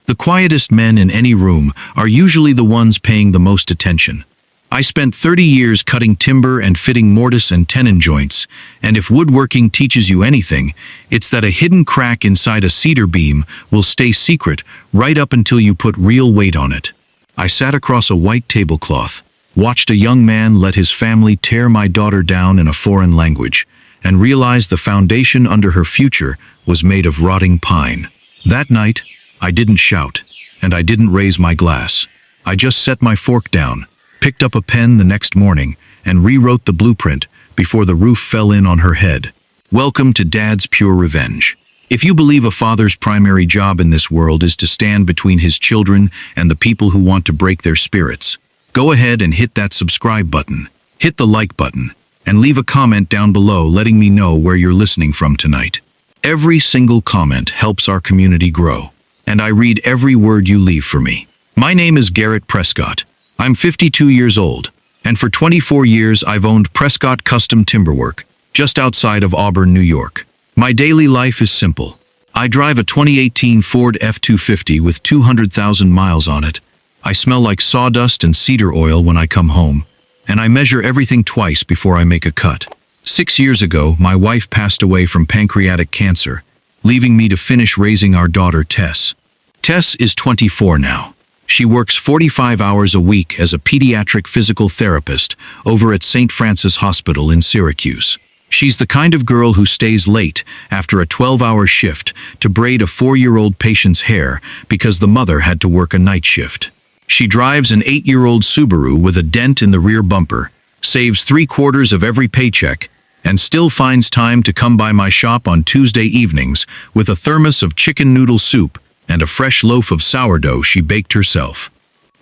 The quietest men in any room are usually the ones paying the most attention. I spent 30 years cutting timber and fitting mortise and tenon joints, and if woodworking teaches you anything, it's that a hidden crack inside a cedar beam will stay secret right up until you put real weight on it. I sat across a white tablecloth, watched a young man let his family tear my daughter down in a foreign language, and realized the foundation under her future was made of rotting pine. That night, I didn't shout, and I didn't raise my glass. I just set my fork down, picked up a pen the next morning, and rewrote the blueprint before the roof fell in on her head. Welcome to Dad's Pure Revenge. If you believe a father's primary job in this world is to stand between his children and the people who want to break their spirits, go ahead and hit that subscribe button, hit the like button, and leave a comment down below letting me know where you're listening from tonight. Every single comment helps our community grow, and I read every word you leave for me. My name is Garrett Prescott. I'm 52 years old, and for 24 years I've owned Prescott Custom Timberwork, just outside of Auburn, New York. My daily life is simple. I drive a 2018 Ford F-250 with 200,000 miles on it. I smell like sawdust and cedar oil when I come home, and I measure everything twice before I make a cut. 6 years ago, my wife passed away from pancreatic cancer, leaving me to finish raising our daughter Tess. Tess is 24 now. She works 45 hours a week as a pediatric physical therapist over at St. Francis Hospital in Syracuse. She's the kind of girl who stays late after a 12-hour shift to braid a 4-year-old patient's hair because the mother had to work a night shift. She drives an 8-year-old Subaru with a dent in the rear bumper, saves 3/4 of every paycheck, and still finds time to come by my shop on Tuesday evenings with a thermos of chicken noodle soup and a fresh loaf of sourdough she baked herself.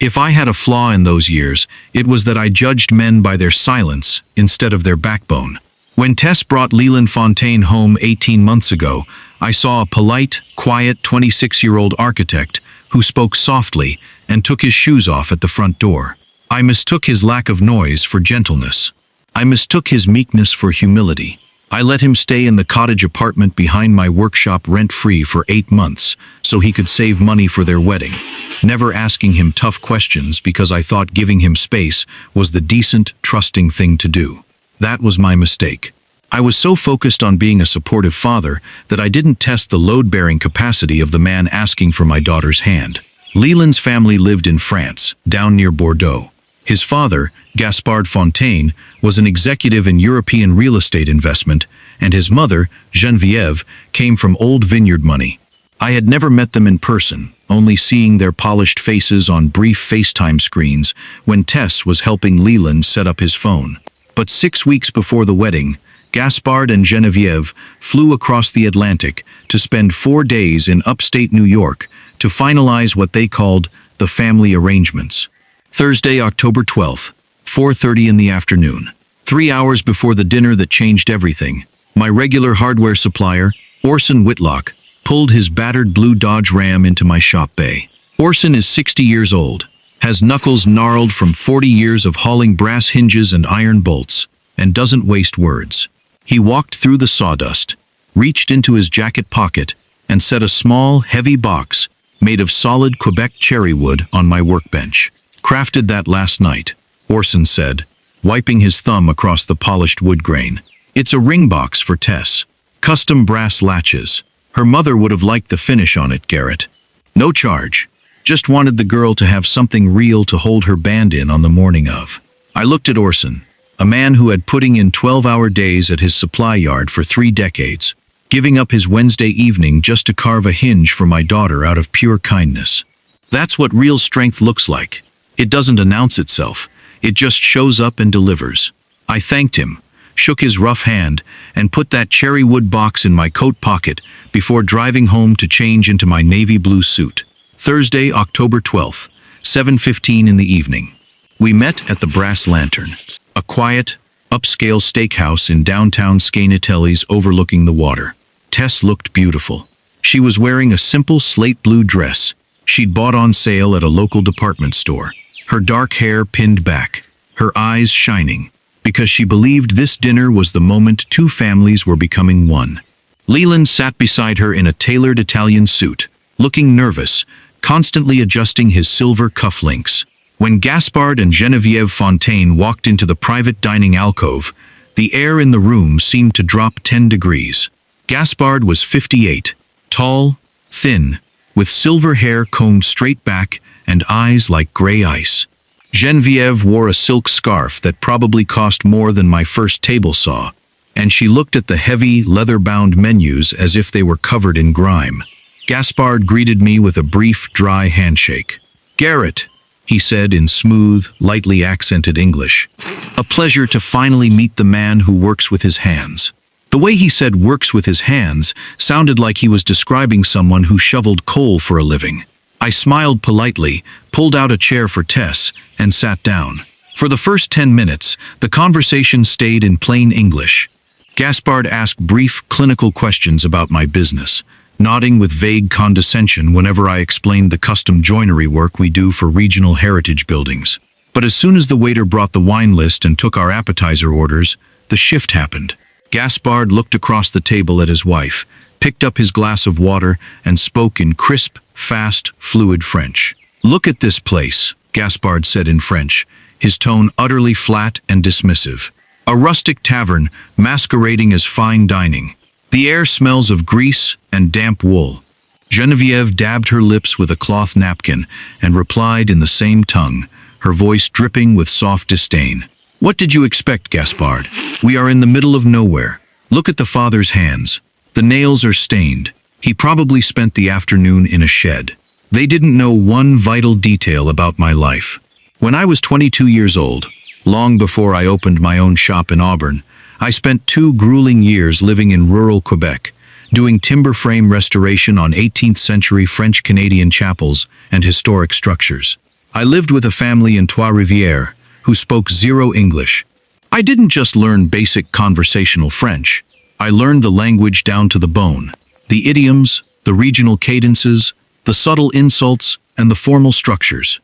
If I had a flaw in those years, it was that I judged men by their silence instead of their backbone. When Tess brought Leland Fontaine home 18 months ago, I saw a polite, quiet 26-year-old architect who spoke softly and took his shoes off at the front door. I mistook his lack of noise for gentleness. I mistook his meekness for humility. I let him stay in the cottage apartment behind my workshop rent-free for 8 months so he could save money for their wedding, never asking him tough questions because I thought giving him space was the decent, trusting thing to do. That was my mistake. I was so focused on being a supportive father that I didn't test the load-bearing capacity of the man asking for my daughter's hand. Leland's family lived in France, down near Bordeaux. His father, Gaspard Fontaine, was an executive in European real estate investment, and his mother, Geneviève, came from old vineyard money. I had never met them in person, only seeing their polished faces on brief FaceTime screens when Tess was helping Leland set up his phone. But 6 weeks before the wedding, Gaspard and Geneviève flew across the Atlantic to spend 4 days in upstate New York to finalize what they called the family arrangements. Thursday, October 12th, 4:30 in the afternoon. 3 hours before the dinner that changed everything, my regular hardware supplier, Orson Whitlock, pulled his battered blue Dodge Ram into my shop bay. Orson is 60 years old, has knuckles gnarled from 40 years of hauling brass hinges and iron bolts, and doesn't waste words. He walked through the sawdust, reached into his jacket pocket, and set a small, heavy box made of solid Quebec cherry wood on my workbench. "Crafted that last night," Orson said, wiping his thumb across the polished wood grain. "It's a ring box for Tess. Custom brass latches. Her mother would have liked the finish on it, Garrett. No charge. Just wanted the girl to have something real to hold her band in on the morning of." I looked at Orson, a man who had putting in 12-hour days at his supply yard for 3 decades, giving up his Wednesday evening just to carve a hinge for my daughter out of pure kindness. That's what real strength looks like. It doesn't announce itself. It just shows up and delivers. I thanked him, shook his rough hand, and put that cherry wood box in my coat pocket before driving home to change into my navy blue suit. Thursday, October 12th, 7:15 in the evening. We met at the Brass Lantern, a quiet, upscale steakhouse in downtown Skaneateles overlooking the water. Tess looked beautiful. She was wearing a simple slate blue dress she'd bought on sale at a local department store, her dark hair pinned back, her eyes shining, because she believed this dinner was the moment 2 families were becoming one. Leland sat beside her in a tailored Italian suit, looking nervous, constantly adjusting his silver cufflinks. When Gaspard and Geneviève Fontaine walked into the private dining alcove, the air in the room seemed to drop 10 degrees. Gaspard was 58, tall, thin, with silver hair combed straight back and eyes like gray ice. Geneviève wore a silk scarf that probably cost more than my first table saw, and she looked at the heavy, leather-bound menus as if they were covered in grime. Gaspard greeted me with a brief, dry handshake. "Garrett," he said in smooth, lightly accented English. "A pleasure to finally meet the man who works with his hands." The way he said "works with his hands" sounded like he was describing someone who shoveled coal for a living. I smiled politely, pulled out a chair for Tess, and sat down. For the first 10 minutes, the conversation stayed in plain English. Gaspard asked brief, clinical questions about my business, nodding with vague condescension whenever I explained the custom joinery work we do for regional heritage buildings. But as soon as the waiter brought the wine list and took our appetizer orders, the shift happened. Gaspard looked across the table at his wife, picked up his glass of water, and spoke in crisp, fast, fluid French. "Look at this place," Gaspard said in French, his tone utterly flat and dismissive. "A rustic tavern masquerading as fine dining. The air smells of grease and damp wool." Geneviève dabbed her lips with a cloth napkin and replied in the same tongue, her voice dripping with soft disdain. "What did you expect, Gaspard? We are in the middle of nowhere. Look at the father's hands. The nails are stained. He probably spent the afternoon in a shed." They didn't know one vital detail about my life. When I was 22 years old, long before I opened my own shop in Auburn, I spent 2 grueling years living in rural Quebec, doing timber frame restoration on 18th century French-Canadian chapels and historic structures. I lived with a family in Trois-Rivières who spoke zero English. I didn't just learn basic conversational French. I learned the language down to the bone, the idioms, the regional cadences, the subtle insults, and the formal structures.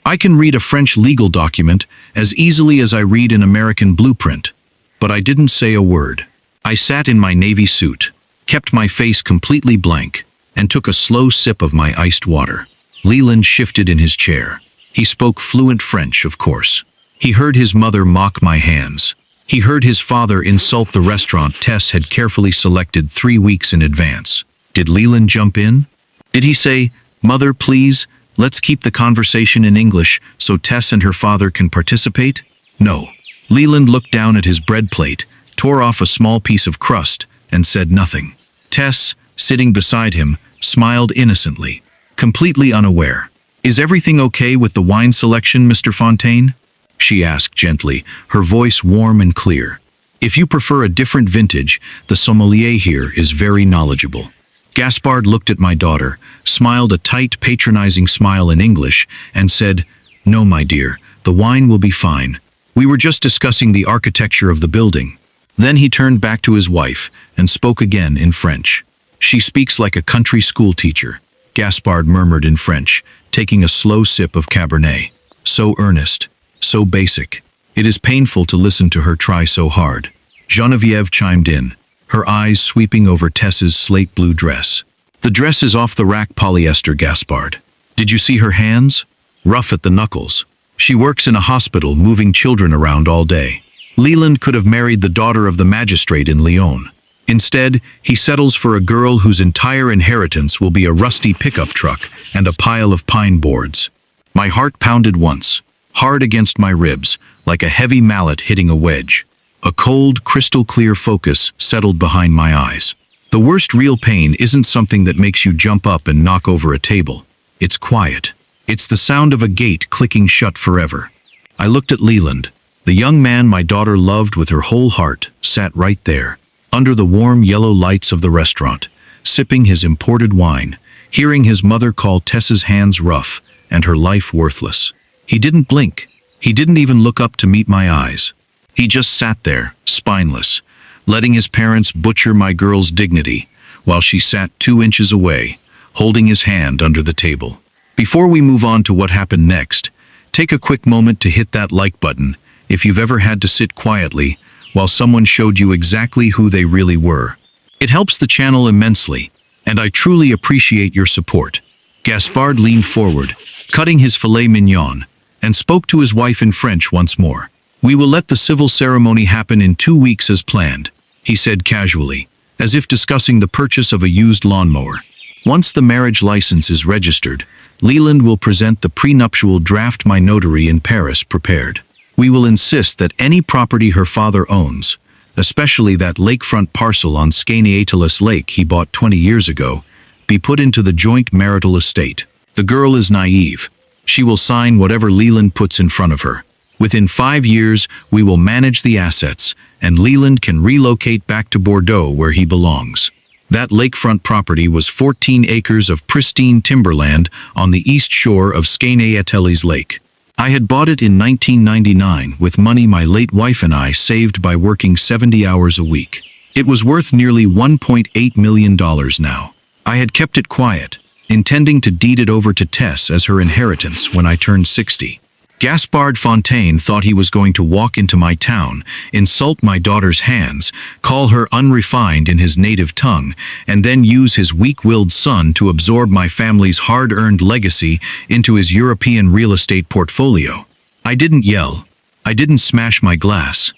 I can read a French legal document as easily as I read an American blueprint, but I didn't say a word. I sat in my navy suit, kept my face completely blank, and took a slow sip of my iced water. Leland shifted in his chair. He spoke fluent French, of course. He heard his mother mock my hands. He heard his father insult the restaurant Tess had carefully selected 3 weeks in advance. Did Leland jump in? Did he say, "Mother, please, let's keep the conversation in English so Tess and her father can participate"? No. Leland looked down at his bread plate, tore off a small piece of crust, and said nothing. Tess, sitting beside him, smiled innocently, completely unaware. "Is everything okay with the wine selection, Mr. Fontaine?" she asked gently, her voice warm and clear. "If you prefer a different vintage, the sommelier here is very knowledgeable." Gaspard looked at my daughter, smiled a tight, patronizing smile in English, and said, "No, my dear, the wine will be fine. We were just discussing the architecture of the building." Then he turned back to his wife and spoke again in French. "She speaks like a country school teacher," Gaspard murmured in French, taking a slow sip of Cabernet. "So earnest, so basic. It is painful to listen to her try so hard." Geneviève chimed in, her eyes sweeping over Tess's slate blue dress. "The dress is off-the-rack polyester, Gaspard. Did you see her hands? Rough at the knuckles. She works in a hospital moving children around all day. Leland could have married the daughter of the magistrate in Lyon. Instead, he settles for a girl whose entire inheritance will be a rusty pickup truck and a pile of pine boards." My heart pounded once, hard against my ribs, like a heavy mallet hitting a wedge. A cold, crystal-clear focus settled behind my eyes. The worst real pain isn't something that makes you jump up and knock over a table. It's quiet. It's the sound of a gate clicking shut forever. I looked at Leland. The young man my daughter loved with her whole heart sat right there, under the warm yellow lights of the restaurant, sipping his imported wine, hearing his mother call Tess's hands rough and her life worthless. He didn't blink. He didn't even look up to meet my eyes. He just sat there, spineless, letting his parents butcher my girl's dignity, while she sat 2 inches away, holding his hand under the table. Before we move on to what happened next, take a quick moment to hit that like button if you've ever had to sit quietly while someone showed you exactly who they really were. It helps the channel immensely, and I truly appreciate your support. Gaspard leaned forward, cutting his filet mignon, and spoke to his wife in French once more. "We will let the civil ceremony happen in 2 weeks as planned," he said casually, as if discussing the purchase of a used lawnmower. "Once the marriage license is registered, Leland will present the prenuptial draft my notary in Paris prepared. We will insist that any property her father owns, especially that lakefront parcel on Skaneateles Lake he bought 20 years ago, be put into the joint marital estate. The girl is naive. She will sign whatever Leland puts in front of her. Within 5 years, we will manage the assets, and Leland can relocate back to Bordeaux where he belongs." That lakefront property was 14 acres of pristine timberland on the east shore of Skaneateles Lake. I had bought it in 1999 with money my late wife and I saved by working 70 hours a week. It was worth nearly $1.8 million now. I had kept it quiet, intending to deed it over to Tess as her inheritance when I turned 60. Gaspard Fontaine thought he was going to walk into my town, insult my daughter's hands, call her unrefined in his native tongue, and then use his weak-willed son to absorb my family's hard-earned legacy into his European real estate portfolio. I didn't yell. I didn't smash my glass.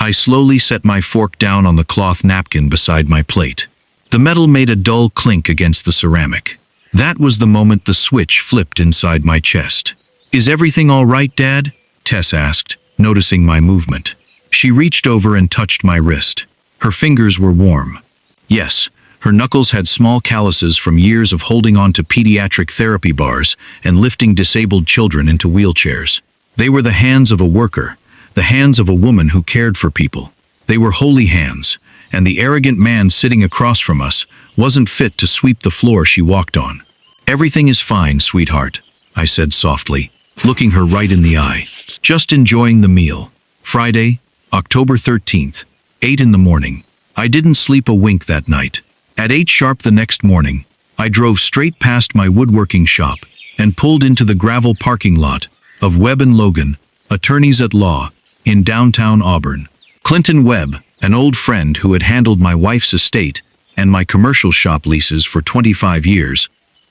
I slowly set my fork down on the cloth napkin beside my plate. The metal made a dull clink against the ceramic. That was the moment the switch flipped inside my chest. "Is everything all right, Dad?" Tess asked, noticing my movement. She reached over and touched my wrist. Her fingers were warm. Yes, her knuckles had small calluses from years of holding on to pediatric therapy bars and lifting disabled children into wheelchairs. They were the hands of a worker, the hands of a woman who cared for people. They were holy hands, and the arrogant man sitting across from us wasn't fit to sweep the floor she walked on. "Everything is fine, sweetheart," I said softly, looking her right in the eye. "Just enjoying the meal." Friday, October 13th, 8 in the morning. I didn't sleep a wink that night. At 8 sharp the next morning, I drove straight past my woodworking shop and pulled into the gravel parking lot of Webb & Logan, attorneys at law, in downtown Auburn. Clinton Webb, an old friend who had handled my wife's estate and my commercial shop leases for 25 years,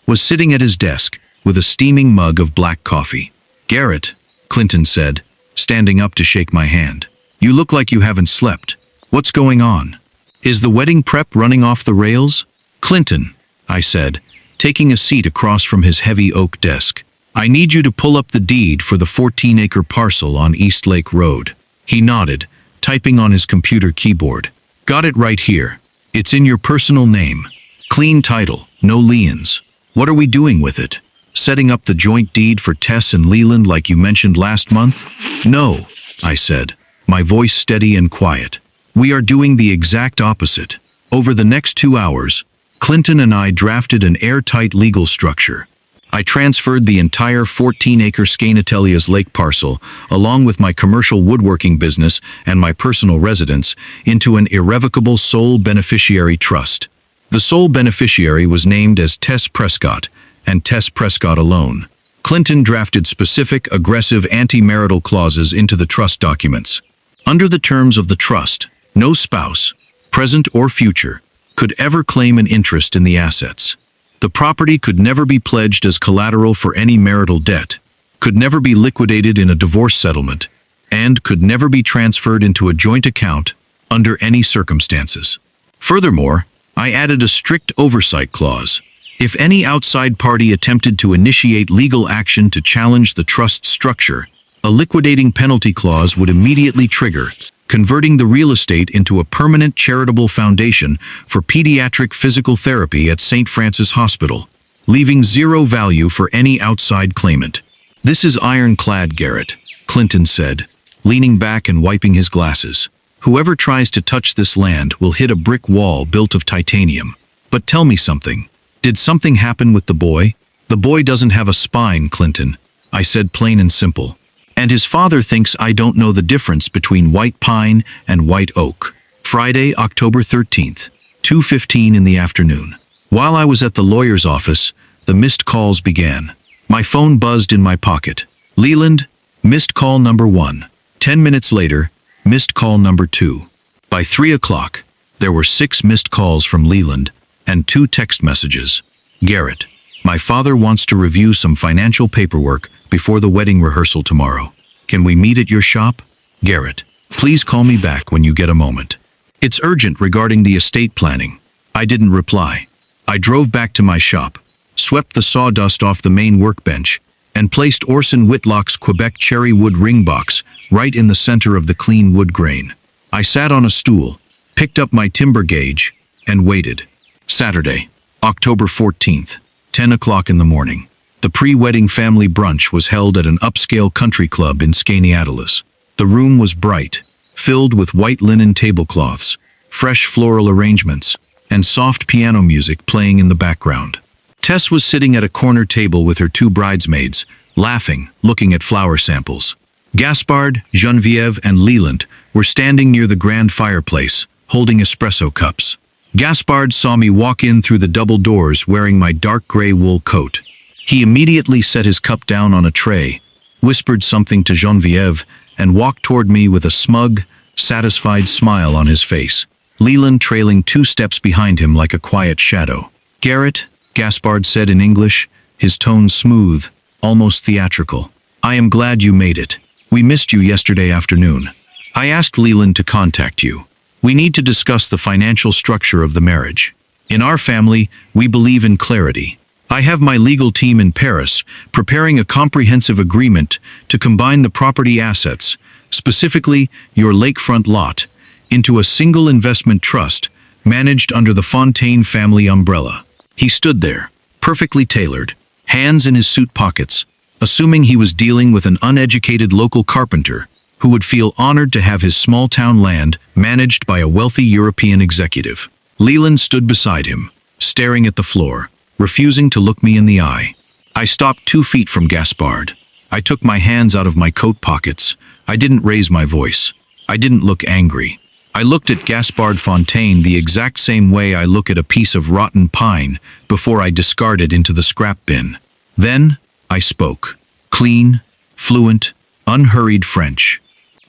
was sitting at his desk with a steaming mug of black coffee. "Garrett," Clinton said, standing up to shake my hand. "You look like you haven't slept. What's going on? Is the wedding prep running off the rails?" "Clinton," I said, taking a seat across from his heavy oak desk, "I need you to pull up the deed for the 14-acre parcel on East Lake Road." He nodded, typing on his computer keyboard. "Got it right here. It's in your personal name. Clean title, no liens. What are we doing with it? Setting up the joint deed for Tess and Leland like you mentioned last month?" "No," I said, my voice steady and quiet. "We are doing the exact opposite. Over the next 2 hours, Clinton and I drafted an airtight legal structure. I transferred the entire 14-acre Skaneateles Lake parcel, along with my commercial woodworking business and my personal residence, into an irrevocable sole beneficiary trust. The sole beneficiary was named as Tess Prescott, and Tess Prescott alone. Clinton drafted specific, aggressive anti-marital clauses into the trust documents. Under the terms of the trust, no spouse, present or future, could ever claim an interest in the assets. The property could never be pledged as collateral for any marital debt, could never be liquidated in a divorce settlement, and could never be transferred into a joint account under any circumstances. Furthermore, I added a strict oversight clause. If any outside party attempted to initiate legal action to challenge the trust structure, a liquidating penalty clause would immediately trigger, converting the real estate into a permanent charitable foundation for pediatric physical therapy at St. Francis Hospital, leaving zero value for any outside claimant. "This is ironclad, Garrett," Clinton said, leaning back and wiping his glasses. "Whoever tries to touch this land will hit a brick wall built of titanium. But tell me something. Did something happen with the boy?" "The boy doesn't have a spine, Clinton," I said plain and simple. "And his father thinks I don't know the difference between white pine and white oak." Friday, October 13th, 2:15 in the afternoon. While I was at the lawyer's office, the missed calls began. My phone buzzed in my pocket. "Leland, missed call number 1. 10 minutes later, missed call number 2. By 3 o'clock, there were 6 missed calls from Leland and 2 text messages. "Garrett, My father wants to review some financial paperwork before the wedding rehearsal tomorrow. Can we meet at your shop? Garrett, please call me back when you get a moment. It's urgent regarding the estate planning. I didn't reply. I drove back to my shop, swept the sawdust off the main workbench, and placed Orson Whitlock's Quebec cherry wood ring box right in the center of the clean wood grain. I sat on a stool, picked up my timber gauge, and waited. Saturday, October 14th, 10 o'clock in the morning. The pre-wedding family brunch was held at an upscale country club in Skaneateles. The room was bright, filled with white linen tablecloths, fresh floral arrangements, and soft piano music playing in the background. Tess was sitting at a corner table with her two bridesmaids, laughing, looking at flower samples. Gaspard, Geneviève, and Leland were standing near the grand fireplace, holding espresso cups. Gaspard saw me walk in through the double doors wearing my dark gray wool coat. He immediately set his cup down on a tray, whispered something to Geneviève, and walked toward me with a smug, satisfied smile on his face, Leland trailing 2 steps behind him like a quiet shadow. "Garrett," Gaspard said in English, his tone smooth, almost theatrical. "I am glad you made it. We missed you yesterday afternoon. I asked Leland to contact you. We need to discuss the financial structure of the marriage. In our family, we believe in clarity. I have my legal team in Paris preparing a comprehensive agreement to combine the property assets, specifically your lakefront lot, into a single investment trust managed under the Fontaine family umbrella." He stood there, perfectly tailored, hands in his suit pockets, assuming he was dealing with an uneducated local carpenter who would feel honored to have his small-town land managed by a wealthy European executive. Leland stood beside him, staring at the floor, refusing to look me in the eye. I stopped 2 feet from Gaspard. I took my hands out of my coat pockets. I didn't raise my voice. I didn't look angry. I looked at Gaspard Fontaine the exact same way I look at a piece of rotten pine before I discard it into the scrap bin. Then I spoke. Clean, fluent, unhurried French.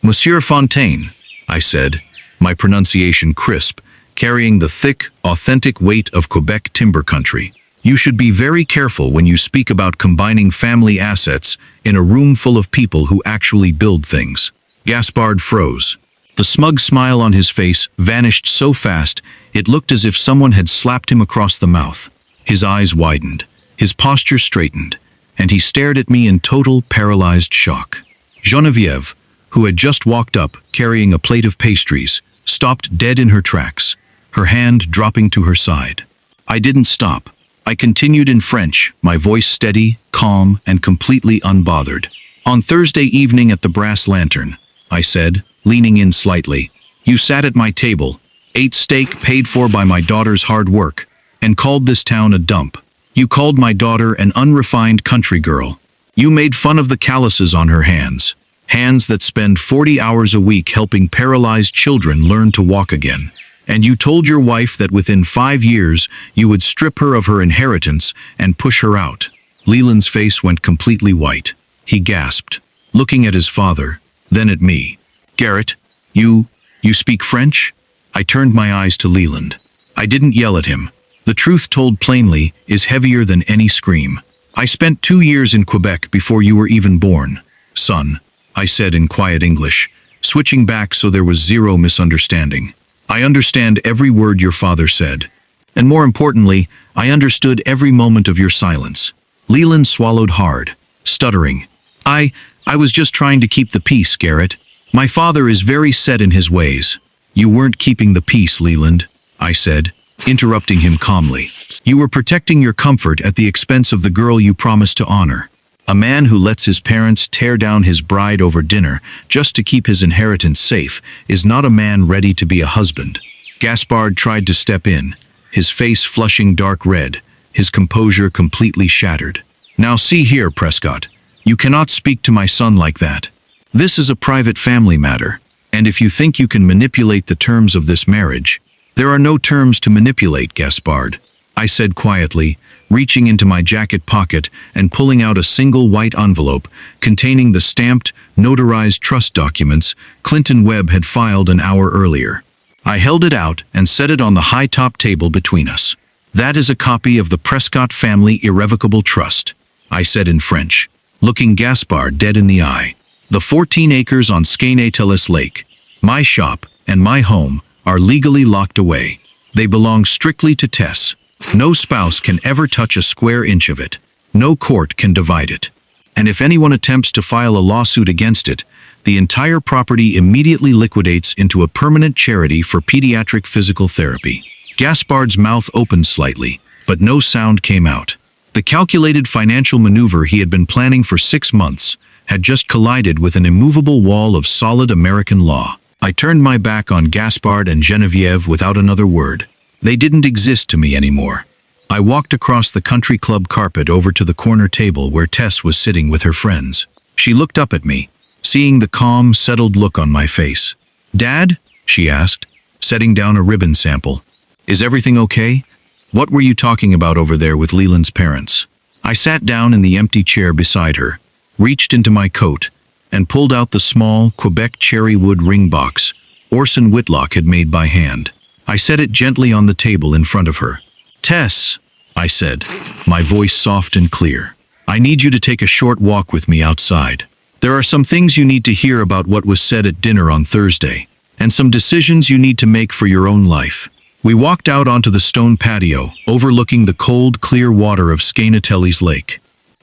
"Monsieur Fontaine," I said, my pronunciation crisp, carrying the thick, authentic weight of Quebec timber country. "You should be very careful when you speak about combining family assets in a room full of people who actually build things." Gaspard froze. The smug smile on his face vanished so fast it looked as if someone had slapped him across the mouth. His eyes widened, his posture straightened, and he stared at me in total paralyzed shock. Geneviève, who had just walked up carrying a plate of pastries, stopped dead in her tracks, her hand dropping to her side. I didn't stop. I continued in French, my voice steady, calm, and completely unbothered. "On Thursday evening at the Brass Lantern," I said, leaning in slightly, "you sat at my table, ate steak paid for by my daughter's hard work, and called this town a dump. You called my daughter an unrefined country girl. You made fun of the calluses on her hands, hands that spend 40 hours a week helping paralyzed children learn to walk again. And you told your wife that within 5 years you would strip her of her inheritance and push her out." Leland's face went completely white. He gasped, looking at his father, then at me. "Garrett, you speak French?" I turned my eyes to Leland. I didn't yell at him. The truth told plainly is heavier than any scream. "I spent 2 years in Quebec before you were even born, son," I said in quiet English, switching back so there was zero misunderstanding. "I understand every word your father said. And more importantly, I understood every moment of your silence." Leland swallowed hard, stuttering. I was just trying to keep the peace, Garrett. My father is very set in his ways." "You weren't keeping the peace, Leland," I said, interrupting him calmly. "You were protecting your comfort at the expense of the girl you promised to honor. A man who lets his parents tear down his bride over dinner just to keep his inheritance safe is not a man ready to be a husband." Gaspard tried to step in, his face flushing dark red, his composure completely shattered. "Now see here, Prescott. You cannot speak to my son like that. This is a private family matter, and if you think you can manipulate the terms of this marriage, there are no terms to manipulate, Gaspard," I said quietly, reaching into my jacket pocket and pulling out a single white envelope containing the stamped, notarized trust documents Clinton Webb had filed an hour earlier. I held it out and set it on the high-top table between us. That is a copy of the Prescott Family Irrevocable Trust, I said in French, looking Gaspard dead in the eye. The 14 acres on Skaneateles Lake, my shop and my home, are legally locked away. They belong strictly to Tess. No spouse can ever touch a square inch of it. No court can divide it. And if anyone attempts to file a lawsuit against it, the entire property immediately liquidates into a permanent charity for pediatric physical therapy. Gaspard's mouth opened slightly, but no sound came out. The calculated financial maneuver he had been planning for 6 months had just collided with an immovable wall of solid American law. I turned my back on Gaspard and Geneviève without another word. They didn't exist to me anymore. I walked across the country club carpet over to the corner table where Tess was sitting with her friends. She looked up at me, seeing the calm, settled look on my face. "Dad?" she asked, setting down a ribbon sample. "Is everything okay? What were you talking about over there with Leland's parents?" I sat down in the empty chair beside her, reached into my coat, and pulled out the small Quebec cherry wood ring box Orson Whitlock had made by hand. I set it gently on the table in front of her. "Tess," I said, my voice soft and clear, "I need you to take a short walk with me outside. There are some things you need to hear about what was said at dinner on Thursday, and some decisions you need to make for your own life." We walked out onto the stone patio, overlooking the cold, clear water of Skaneateles Lake.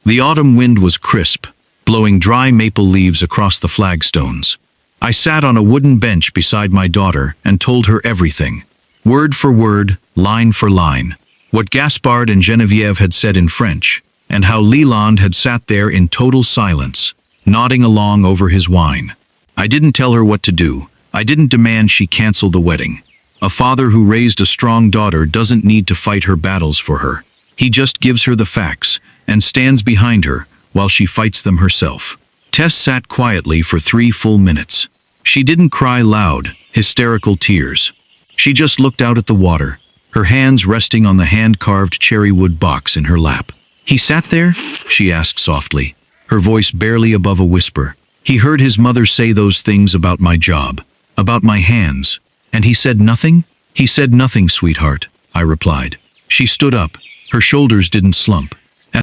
The autumn wind was crisp, blowing dry maple leaves across the flagstones. I sat on a wooden bench beside my daughter and told her everything, word for word, line for line, what Gaspard and Geneviève had said in French, and how Leland had sat there in total silence, nodding along over his wine. I didn't tell her what to do. I didn't demand she cancel the wedding. A father who raised a strong daughter doesn't need to fight her battles for her. He just gives her the facts and stands behind her while she fights them herself. Tess sat quietly for 3 full minutes. She didn't cry loud, hysterical tears. She just looked out at the water, her hands resting on the hand-carved cherry wood box in her lap. "He sat there?" she asked softly, her voice barely above a whisper. "He heard his mother say those things about my job, about my hands, and he said nothing?" "He said nothing, sweetheart," I replied. She stood up. Her shoulders didn't slump.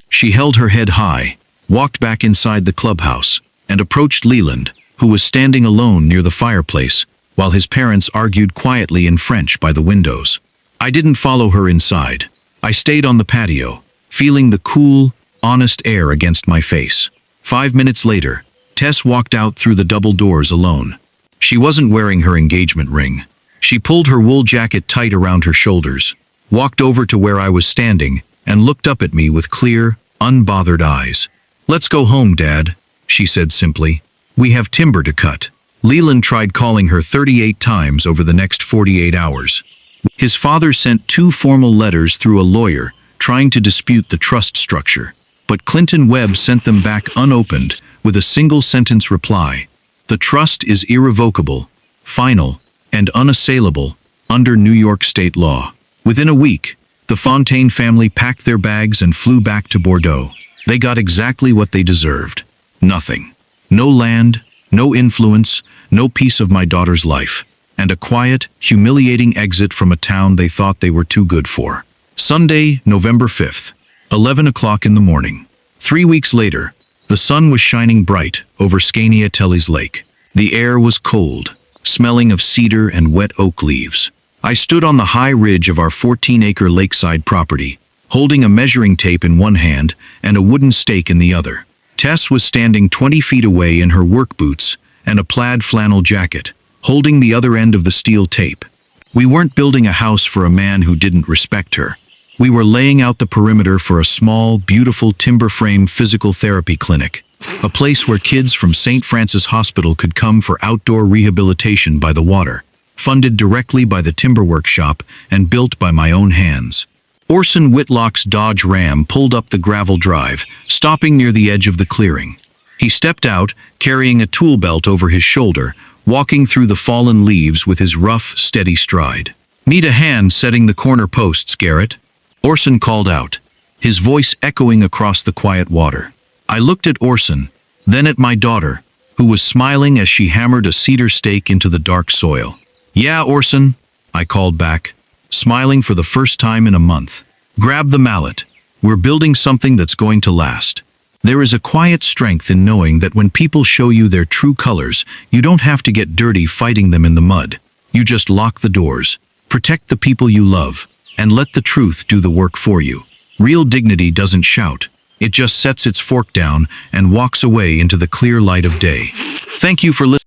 She held her head high, walked back inside the clubhouse, and approached Leland, who was standing alone near the fireplace, while his parents argued quietly in French by the windows. I didn't follow her inside. I stayed on the patio, feeling the cool, honest air against my face. 5 minutes later, Tess walked out through the double doors alone. She wasn't wearing her engagement ring. She pulled her wool jacket tight around her shoulders, walked over to where I was standing, and looked up at me with clear, unbothered eyes. "Let's go home, Dad," she said simply. "We have timber to cut." Leland tried calling her 38 times over the next 48 hours. His father sent 2 formal letters through a lawyer trying to dispute the trust structure, but Clinton Webb sent them back unopened with a single-sentence reply. "The trust is irrevocable, final, and unassailable under New York state law." Within a week, the Fontaine family packed their bags and flew back to Bordeaux. They got exactly what they deserved. Nothing. No land, no influence, no piece of my daughter's life, and a quiet, humiliating exit from a town they thought they were too good for. Sunday, November 5th, 11 o'clock in the morning. 3 weeks later, the sun was shining bright over Skaneateles Lake. The air was cold, smelling of cedar and wet oak leaves. I stood on the high ridge of our 14-acre lakeside property, holding a measuring tape in one hand and a wooden stake in the other. Tess was standing 20 feet away in her work boots and a plaid flannel jacket, holding the other end of the steel tape. We weren't building a house for a man who didn't respect her. We were laying out the perimeter for a small, beautiful timber-frame physical therapy clinic, a place where kids from St. Francis Hospital could come for outdoor rehabilitation by the water, funded directly by the timber workshop and built by my own hands. Orson Whitlock's Dodge Ram pulled up the gravel drive, stopping near the edge of the clearing. He stepped out, carrying a tool belt over his shoulder, walking through the fallen leaves with his rough, steady stride. "Need a hand setting the corner posts, Garrett?" Orson called out, his voice echoing across the quiet water. I looked at Orson, then at my daughter, who was smiling as she hammered a cedar stake into the dark soil. "Yeah, Orson," I called back, smiling for the first time in a month. Grab the mallet. We're building something that's going to last. There is a quiet strength in knowing that when people show you their true colors, you don't have to get dirty fighting them in the mud. You just lock the doors, protect the people you love, and let the truth do the work for you. Real dignity doesn't shout. It just sets its fork down and walks away into the clear light of day. Thank you for listening.